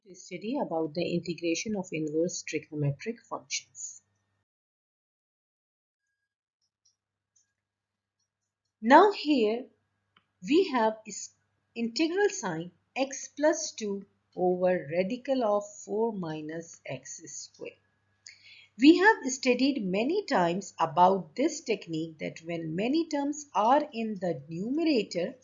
to study about the integration of inverse trigonometric functions. Now here we have integral sign x plus 2 over radical of 4 minus x square. We have studied many times about this technique that when many terms are in the numerator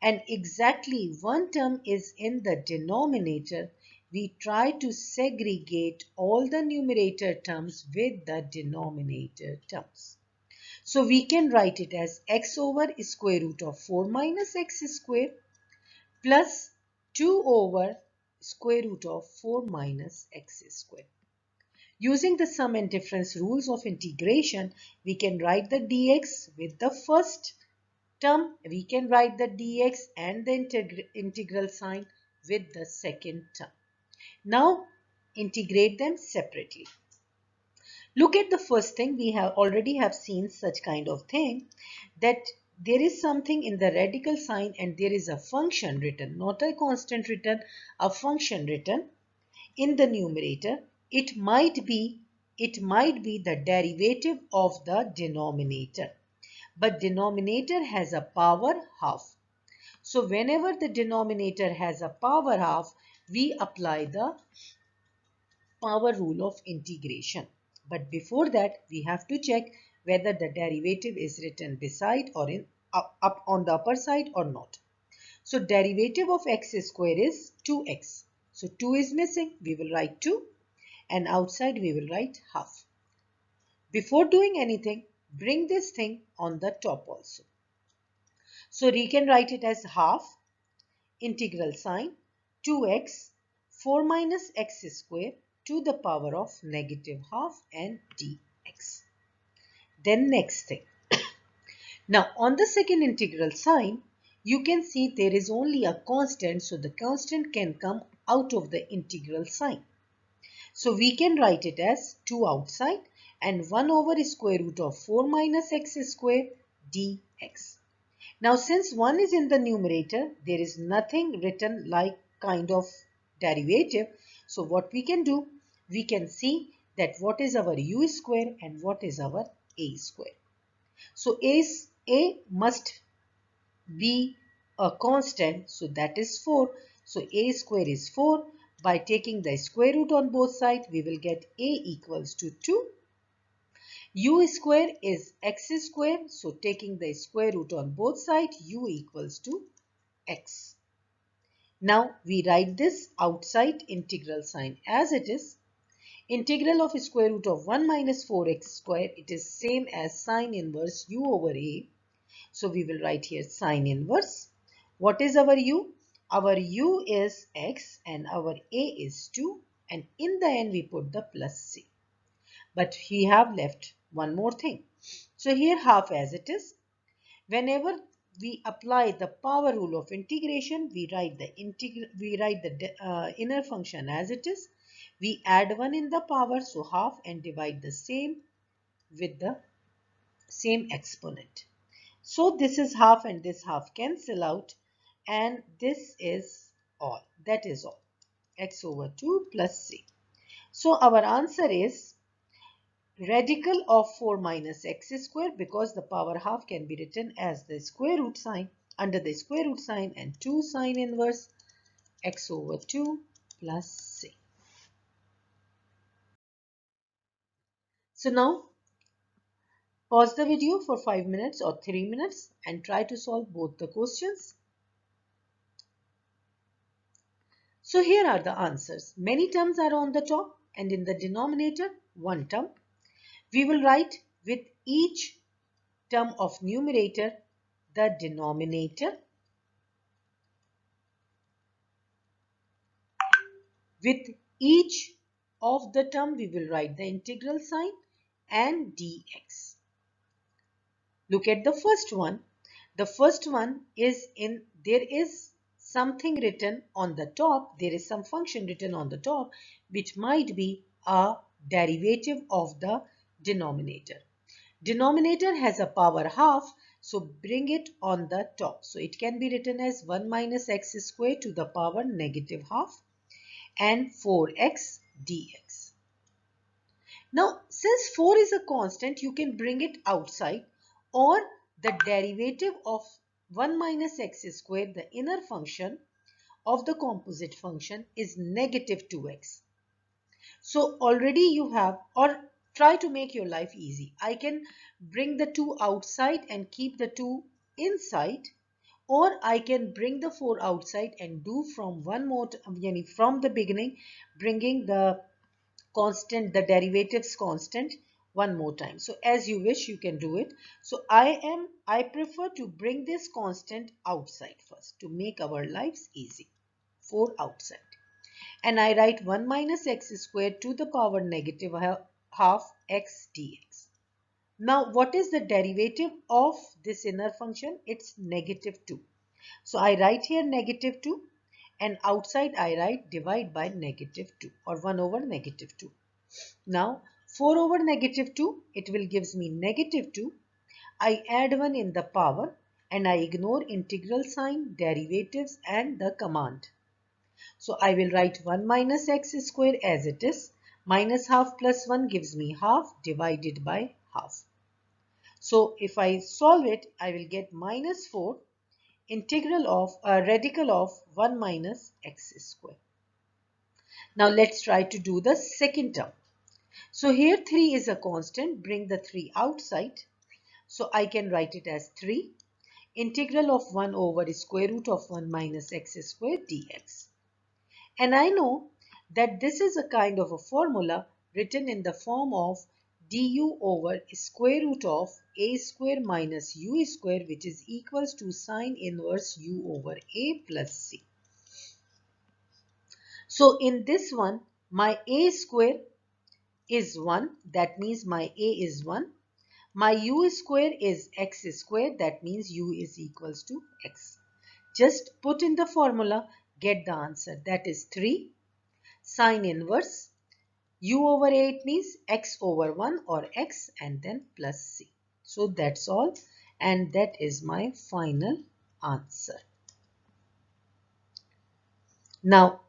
and exactly one term is in the denominator, we try to segregate all the numerator terms with the denominator terms. So we can write it as x over square root of 4 minus x square plus 2 over square root of 4 minus x square. Using the sum and difference rules of integration, we can write the dx with the first term, we can write the dx and the integral sign with the second term. Now integrate them separately. Look at the first thing. We have already seen such kind of thing that there is something in the radical sign and there is a function written, not a constant written, a function written in the numerator. It might be the derivative of the denominator. But denominator has a power half. So whenever the denominator has a power half, we apply the power rule of integration. But before that, we have to check whether the derivative is written beside or up on the upper side or not. So derivative of x square is 2x. So 2 is missing. We will write 2 and outside we will write half. Before doing anything, bring this thing on the top also. So we can write it as half integral sign 2x 4 minus x square to the power of negative half and dx. Then next thing. Now on the second integral sign, you can see there is only a constant, so the constant can come out of the integral sign. So we can write it as 2 outside and 1 over square root of 4 minus x square dx. Now since 1 is in the numerator, there is nothing written like kind of derivative. So what we can do, we can see that what is our u square and what is our a square. So a must be a constant, so that is 4. So a square is 4. By taking the square root on both sides, we will get a equals to 2. U square is x square, so taking the square root on both sides, u equals to x. Now we write this outside integral sign as it is. Integral of square root of 1 minus 4x square, it is same as sine inverse u over a. So we will write here sine inverse. What is our u? Our u is x and our a is 2, and in the end we put the plus c. But we have left one more thing. So here half as it is. Whenever we apply the power rule of integration, we write the inner function as it is. We add 1 in the power, so half, and divide the same with the same exponent. So this is half and this half cancel out, and this is all. That is all. X over 2 plus c. So our answer is radical of 4 minus x square, because the power half can be written as the square root sign under the square root sign, and 2 sine inverse x over 2 plus c. So now pause the video for 5 minutes or 3 minutes and try to solve both the questions. So here are the answers. Many terms are on the top and in the denominator one term. We will write with each term of numerator the denominator. With each of the term we will write the integral sign and dx. Look at the first one. The first one is there is something written on the top. There is some function written on the top which might be a derivative of the denominator. Denominator has a power half, so bring it on the top. So it can be written as 1 minus x square to the power negative half. and 4x dx. Now, since 4 is a constant, you can bring it outside, or the derivative of 1 minus x squared, the inner function of the composite function, is negative 2x. So already you have, or try to make your life easy. I can bring the 2 outside and keep the 2 inside, or I can bring the 4 outside and do from one more, from the beginning, bringing the constant, the derivatives constant one more time. So as you wish, you can do it. So I prefer to bring this constant outside first to make our lives easy. 4 outside. And I write 1 minus x squared to the power negative half x dx. Now what is the derivative of this inner function? It's negative 2. So I write here negative 2, and outside I write divide by negative 2, or 1 over negative 2. Now 4 over negative 2, it will gives me negative 2. I add 1 in the power and I ignore integral sign, derivatives and the command. So I will write 1 minus x square as it is. Minus half plus 1 gives me half divided by half. So if I solve it, I will get minus 4 integral of radical of 1 minus x square. Now let's try to do the second term. So here 3 is a constant. Bring the 3 outside. So I can write it as 3 integral of 1 over square root of 1 minus x square dx. And I know that this is a kind of a formula written in the form of du over square root of a square minus u square, which is equals to sine inverse u over a plus c. So in this one, my a square is 1. That means my a is 1. My u square is x square. That means u is equals to x. Just put in the formula, get the answer. That is 3 sine inverse u over 8 means x over 1 or x and then plus c. So that's all, and that is my final answer. Now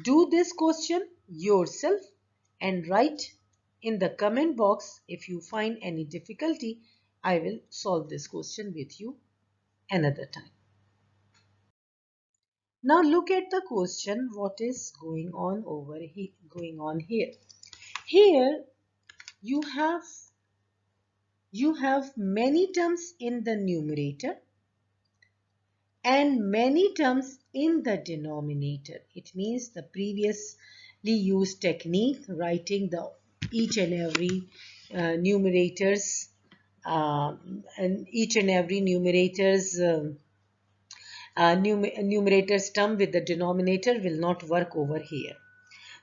do this question yourself and write in the comment box if you find any difficulty. I will solve this question with you another time. Now look at the question, what is going on over here. Here you have many terms in the numerator and many terms in the denominator. It means the previously used technique, writing the each and every numerators and each and every numerator's term with the denominator will not work over here.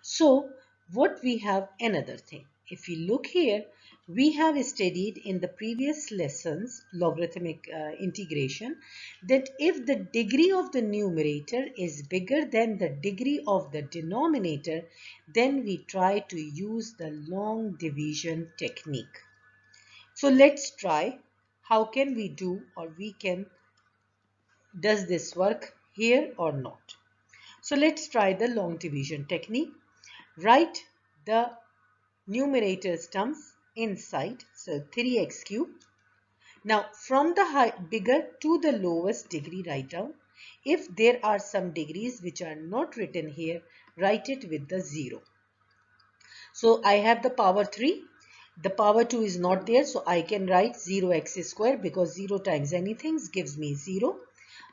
So what we have another thing. If you look here, we have studied in the previous lessons logarithmic integration that if the degree of the numerator is bigger than the degree of the denominator, then we try to use the long division technique. So let's try how can we do, or does this work here or not. So let's try the long division technique. Write the numerator's terms inside, so 3x cube. Now from the bigger to the lowest degree write down. If there are some degrees which are not written here, write it with the 0. So I have the power 3. The power 2 is not there, so I can write 0x square because 0 times anything gives me 0.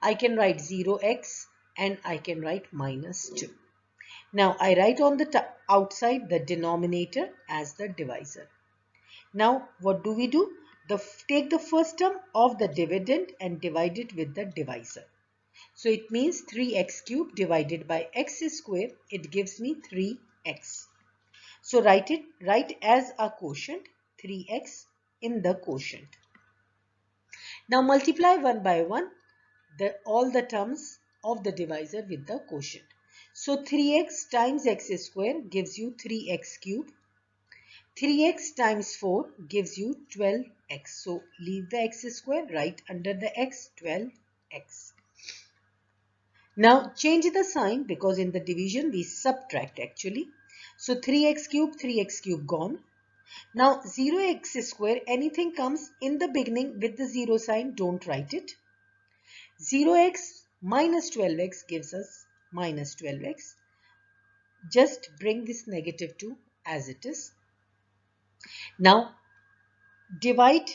I can write 0x and I can write minus 2. Now I write on the outside the denominator as the divisor. Now what do we do? Take the first term of the dividend and divide it with the divisor. So it means 3x cube divided by x square. It gives me 3x. So write as a quotient 3x in the quotient. Now multiply 1 by 1 all the terms of the divisor with the quotient. So 3x times x square gives you 3x cube. 3x times 4 gives you 12x. So leave the x square, write under the x 12x. Now change the sign because in the division we subtract actually. So 3x cube gone. Now 0x square, anything comes in the beginning with the 0 sign, don't write it. 0x minus 12x gives us minus 12x. Just bring this negative 2 as it is. Now divide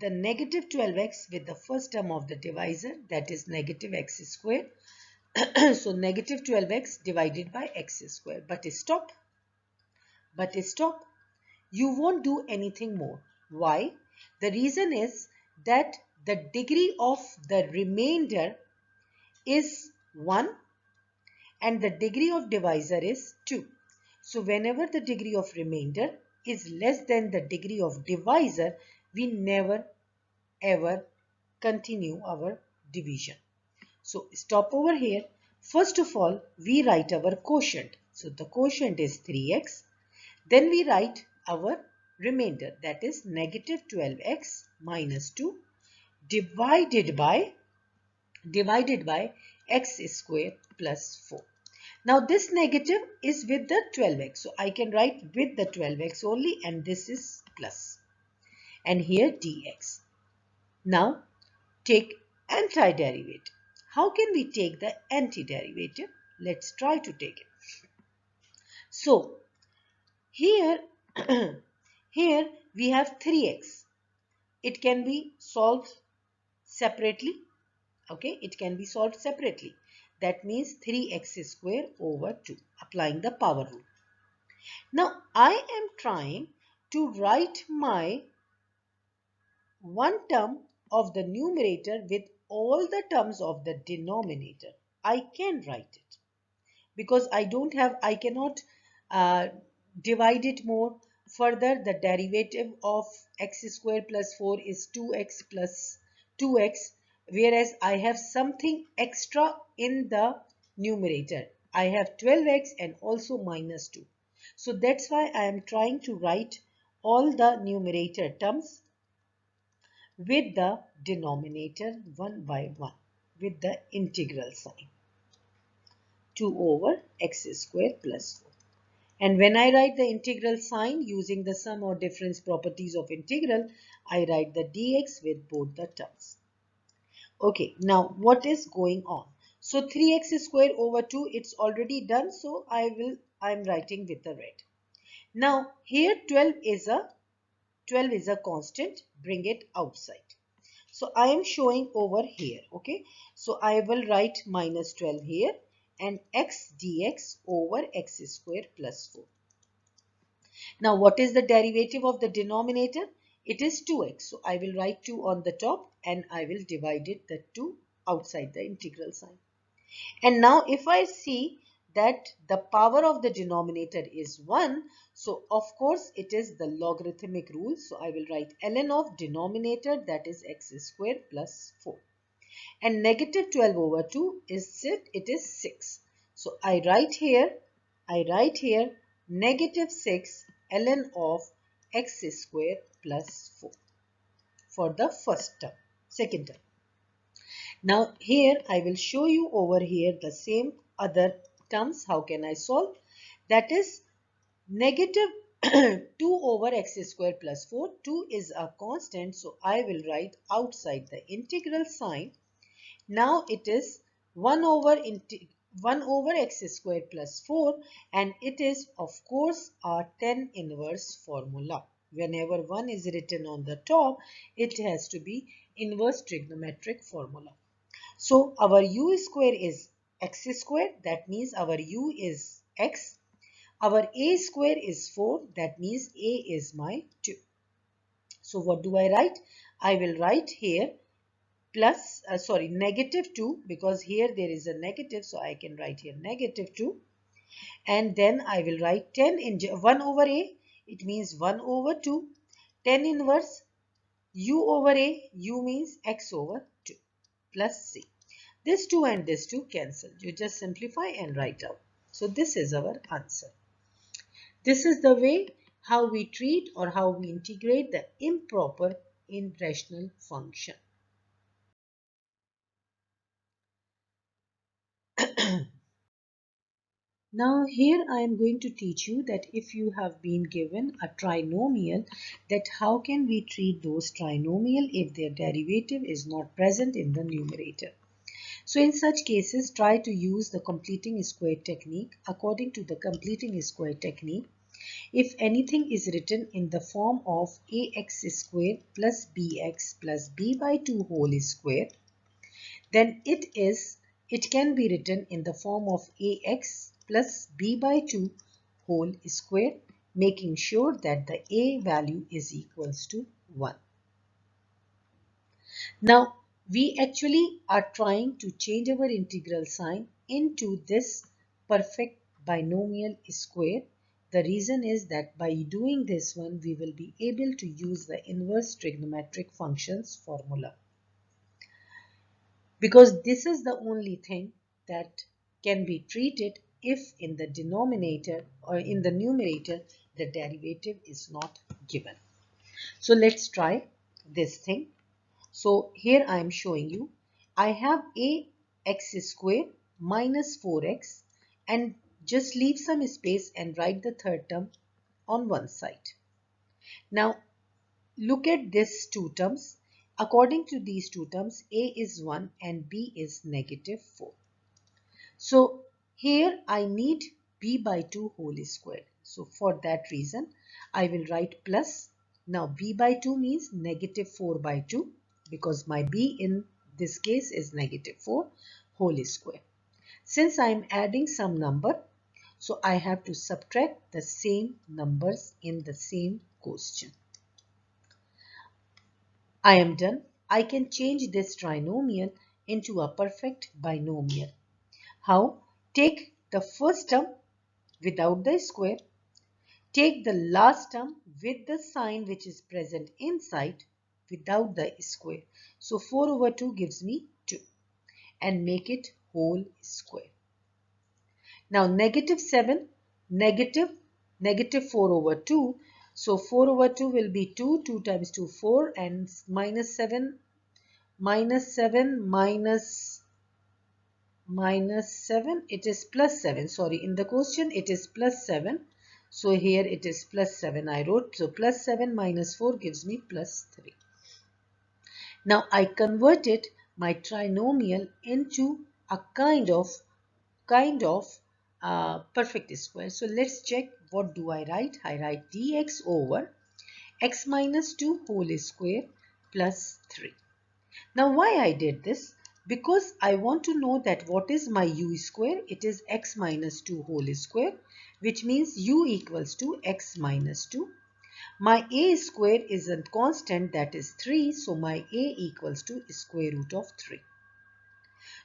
the negative 12x with the first term of the divisor, that is negative x square. So negative 12x divided by x square. But stop. You won't do anything more. Why? The reason is that the degree of the remainder is 1 and the degree of divisor is 2. So whenever the degree of remainder is less than the degree of divisor, we never ever continue our division. So stop over here. First of all, we write our quotient. So the quotient is 3x. Then we write our remainder, that is negative 12x minus 2 divided by x square plus 4. Now this negative is with the 12x. So I can write with the 12x only, and this is plus. And here dx. Now take antiderivative. How can we take the antiderivative? Let's try to take it. So here, here we have 3x. It can be solved separately. Okay, it can be solved separately. That means 3x square over 2, applying the power rule. Now I am trying to write my one term of the numerator with all the terms of the denominator. I can write it because I cannot divide it more. Further, the derivative of x square plus 4 is 2x plus 2x, whereas I have something extra in the numerator. I have 12x and also minus 2. So that's why I am trying to write all the numerator terms with the denominator one by one with the integral sign. 2 over x square plus 4. And when I write the integral sign using the sum or difference properties of integral, I write the dx with both the terms. Okay, now what is going on? So 3x square over 2, it's already done. So I'm writing with the red. Now here 12 is a constant. Bring it outside. So I am showing over here. Okay, so I will write minus 12 here and x dx over x square plus 4. Now what is the derivative of the denominator? It is 2x. So I will write 2 on the top and I will divide it the 2 outside the integral sign. And now if I see that the power of the denominator is 1, so of course it is the logarithmic rule. So I will write ln of denominator, that is x square plus 4. And negative 12 over 2 is it is 6. So I write here negative 6 ln of x square plus 4 for the first term, second term. Now here I will show you over here the same other terms. How can I solve? That is negative 2 over x square plus 4. 2 is a constant, so I will write outside the integral sign. Now it is 1 over x square plus 4, and it is of course a tan inverse formula. Whenever 1 is written on the top, it has to be inverse trigonometric formula. So our u square is x square, that means our u is x. Our a square is 4, that means a is my 2. So what do I write? I will write here negative 2, because here there is a negative, so I can write here negative 2. And then I will write 1 over a, it means 1 over 2. Tan inverse u over a, u means x over 2 plus c. This 2 and this 2 cancel. You just simplify and write out. So this is our answer. This is the way how we treat or how we integrate the improper irrational function. Now here I am going to teach you that if you have been given a trinomial, that how can we treat those trinomial if their derivative is not present in the numerator. So in such cases, try to use the completing square technique. According to the completing square technique, if anything is written in the form of ax square plus bx plus b by 2 whole square, then it can be written in the form of ax plus b by 2 whole square, making sure that the a value is equals to 1. Now we actually are trying to change our integral sign into this perfect binomial square. The reason is that by doing this one, we will be able to use the inverse trigonometric functions formula, because this is the only thing that can be treated if in the denominator or in the numerator the derivative is not given. So let's try this thing. So here I am showing you I have ax square minus 4x, and just leave some space and write the third term on one side. Now look at these two terms. According to these two terms, a is 1 and b is negative 4. So here I need b by 2 whole square. So for that reason, I will write plus. Now b by 2 means negative 4 by 2, because my b in this case is negative 4 whole square. Since I am adding some number, so I have to subtract the same numbers in the same question. I am done. I can change this trinomial into a perfect binomial. How? Take the first term without the square. Take the last term with the sign which is present inside without the square. So 4 over 2 gives me 2, and make it whole square. Now negative 7, negative, negative 4 over 2. So 4 over 2 will be 2, 2 times 2, 4, and minus 7, minus 7, minus 7, it is plus 7. Sorry, in the question it is plus 7. So here it is plus 7 I wrote. So plus 7 minus 4 gives me plus 3. Now I converted my trinomial into a kind of perfect square. So let's check, what do I write? I write dx over x minus 2 whole square plus 3. Now why I did this? Because I want to know that what is my u square. It is x minus 2 whole square, which means u equals to x minus 2. My a square is a constant, that is 3. So my a equals to square root of 3.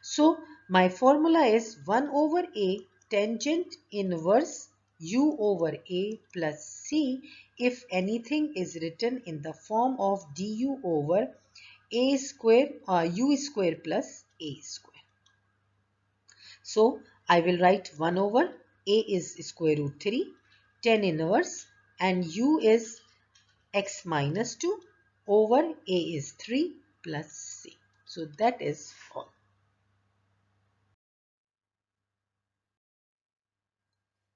So my formula is 1 over a tangent inverse u over a plus c if anything is written in the form of du over a square u square plus a square. So I will write 1 over a is square root 3, tan inverse, and u is x minus 2 over a is 3 plus c. So that is all.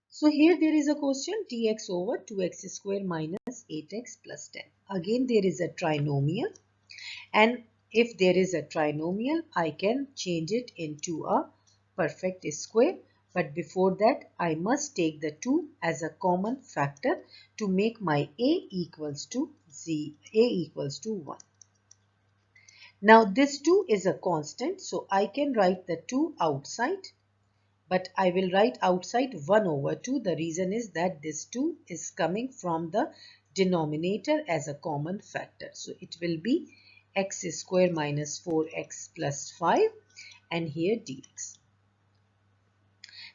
So here there is a question, dx over 2x square minus 8x plus 10. Again there is a trinomial, and if there is a trinomial, I can change it into a perfect square. But before that, I must take the 2 as a common factor to make my a equals to 1. Now this 2 is a constant, so I can write the 2 outside. But I will write outside 1 over 2. The reason is that this 2 is coming from the denominator as a common factor. So it will be x square minus 4x plus 5, and here dx.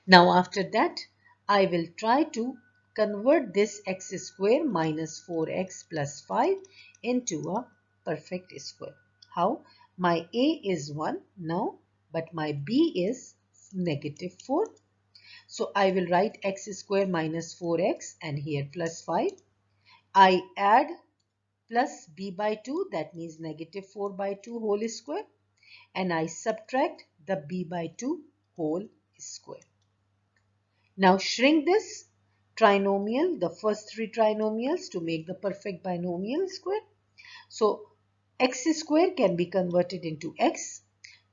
Now after that, I will try to convert this x square minus 4x plus 5 into a perfect square. How? My a is 1 now, but my b is negative 4. So I will write x square minus 4x and here plus 5. I add plus b by 2, that means negative 4 by 2 whole square, and I subtract the b by 2 whole square. Now shrink this trinomial, the first three trinomials, to make the perfect binomial square. So x square can be converted into x.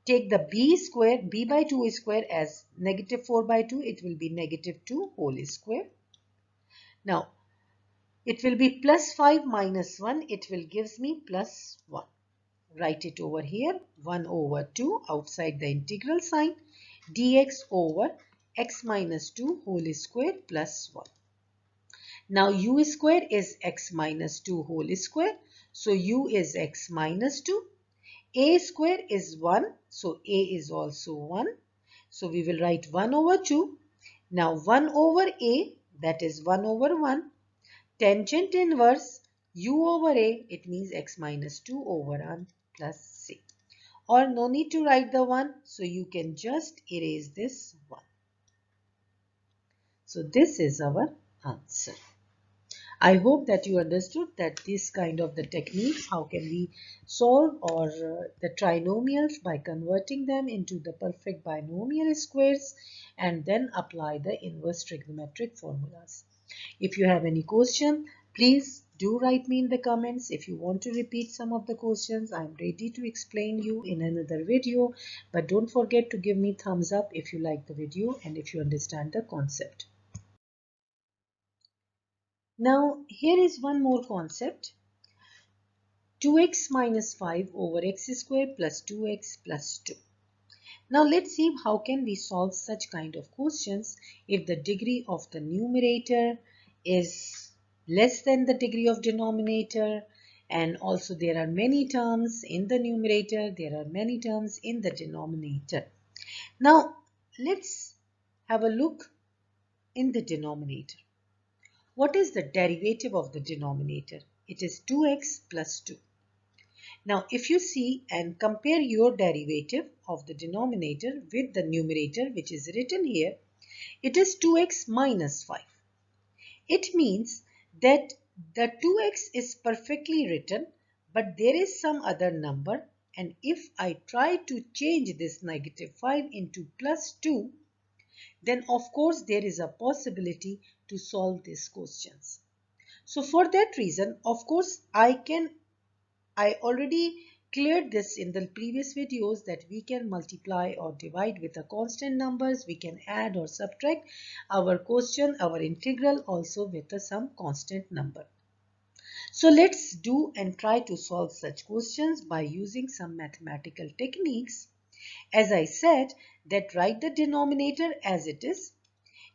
Take the b square, b by 2 square as negative 4 by 2, it will be negative 2 whole square. Now it will be plus 5 minus 1, it will gives me plus 1. Write it over here, 1 over 2 outside the integral sign, dx over x minus 2 whole square plus 1. Now u square is x minus 2 whole square. So u is x minus 2. A square is 1. So a is also 1. So we will write 1 over 2. Now 1 over a, that is 1 over 1. Tangent inverse u over a, it means x minus 2 over 1 plus c. Or no need to write the 1. So you can just erase this 1. So this is our answer. I hope that you understood that this kind of the techniques, how can we solve or the trinomials by converting them into the perfect binomial squares and then apply the inverse trigonometric formulas. If you have any question, please do write me in the comments. If you want to repeat some of the questions, I am ready to explain you in another video. But don't forget to give me thumbs up if you like the video and if you understand the concept. Now, here is one more concept. 2x minus 5 over x square plus 2x plus 2. Now, let's see how can we solve such kind of questions if the degree of the numerator is less than the degree of denominator, and also there are many terms in the numerator, there are many terms in the denominator. Now, let's have a look in the denominator. What is the derivative of the denominator? It is 2x plus 2. Now, if you see and compare your derivative of the denominator with the numerator, which is written here, it is 2x minus 5. It means that the 2x is perfectly written, but there is some other number, and if I try to change this negative 5 into plus 2, then of course there is a possibility to solve these questions. So for that reason, of course, I already cleared this in the previous videos that we can multiply or divide with the constant numbers. We can add or subtract our question, our integral also with some constant number. So let's do and try to solve such questions by using some mathematical techniques. As I said, that write the denominator as it is.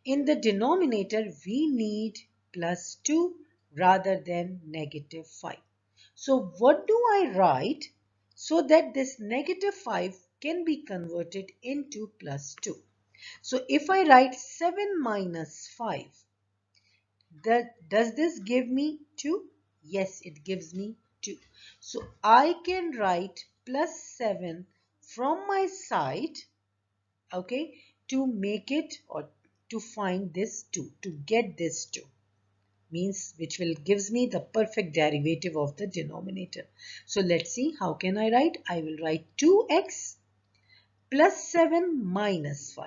In the denominator, we need plus 2 rather than negative 5. So what do I write so that this negative 5 can be converted into plus 2? So if I write 7 minus 5, does this give me 2? Yes, it gives me 2. So I can write plus 7 from my side, okay, to make it or to find this 2, to get this 2. Means which will gives me the perfect derivative of the denominator. So let's see how can I write. I will write 2x plus 7 minus 5.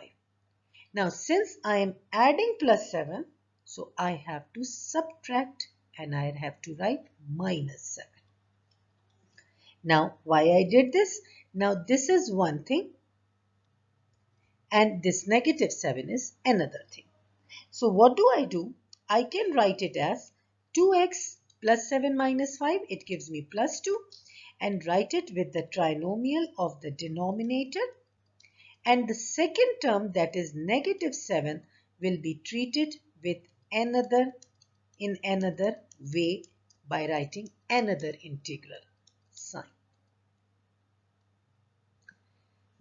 Now since I am adding plus 7, so I have to subtract and I have to write minus 7. Now why I did this? Now this is one thing and this negative 7 is another thing. So what do? I can write it as 2x plus 7 minus 5. It gives me plus 2 and write it with the trinomial of the denominator. And the second term, that is negative 7, will be treated with another way by writing another integral sign.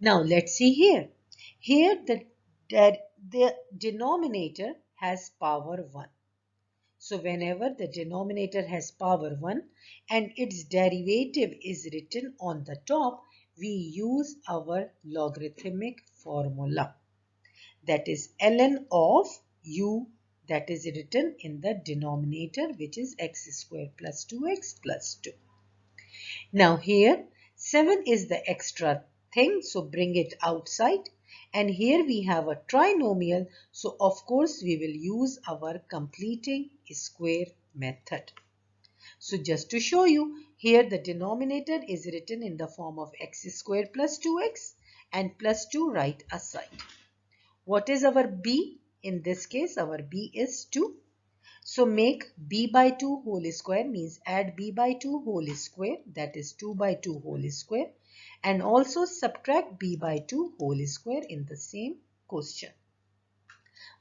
Now let's see here. Here the denominator has power 1. So whenever the denominator has power 1 and its derivative is written on the top, we use our logarithmic formula. That is ln of u, that is written in the denominator, which is x square plus 2x plus 2. Now here 7 is the extra thing, so bring it outside. And here we have a trinomial, so of course we will use our completing square method. So just to show you, here the denominator is written in the form of x squared plus 2x and plus 2 right aside. What is our b? In this case, our b is 2. So make b by 2 whole square, means add b by 2 whole square, that is 2 by 2 whole square, and also subtract b by 2 whole square in the same question.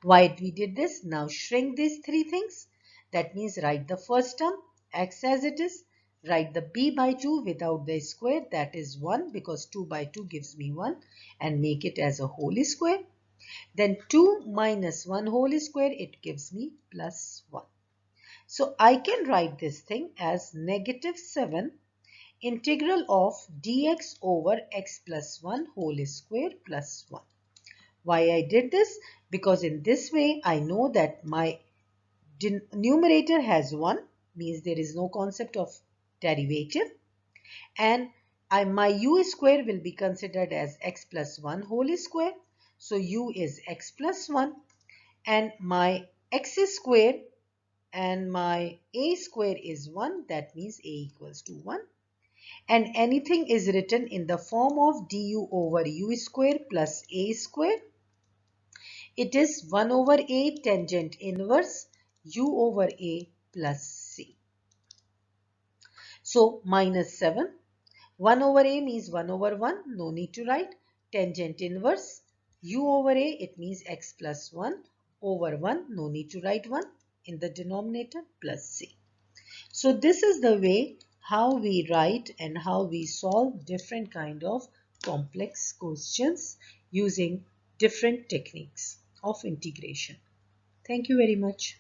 Why we did this? Now shrink these three things. That means write the first term x as it is, write the b by 2 without the square, that is 1, because 2 by 2 gives me 1, and make it as a whole square. Then 2 minus 1 whole square, it gives me plus 1. So I can write this thing as negative 7 integral of dx over x plus 1 whole square plus 1. Why I did this? Because in this way I know that my numerator has 1, means there is no concept of derivative, and my u square will be considered as x plus 1 whole square. So u is x plus 1, and my x square and my a square is 1, that means a equals to 1. And anything is written in the form of du over u square plus a square. It is 1 over a tangent inverse u over a plus c. So minus 7. 1 over a means 1 over 1. No need to write. Tangent inverse u over a, it means x plus 1 over 1. No need to write 1 in the denominator plus c. So this is the way how we write and how we solve different kind of complex questions using different techniques of integration. Thank you very much.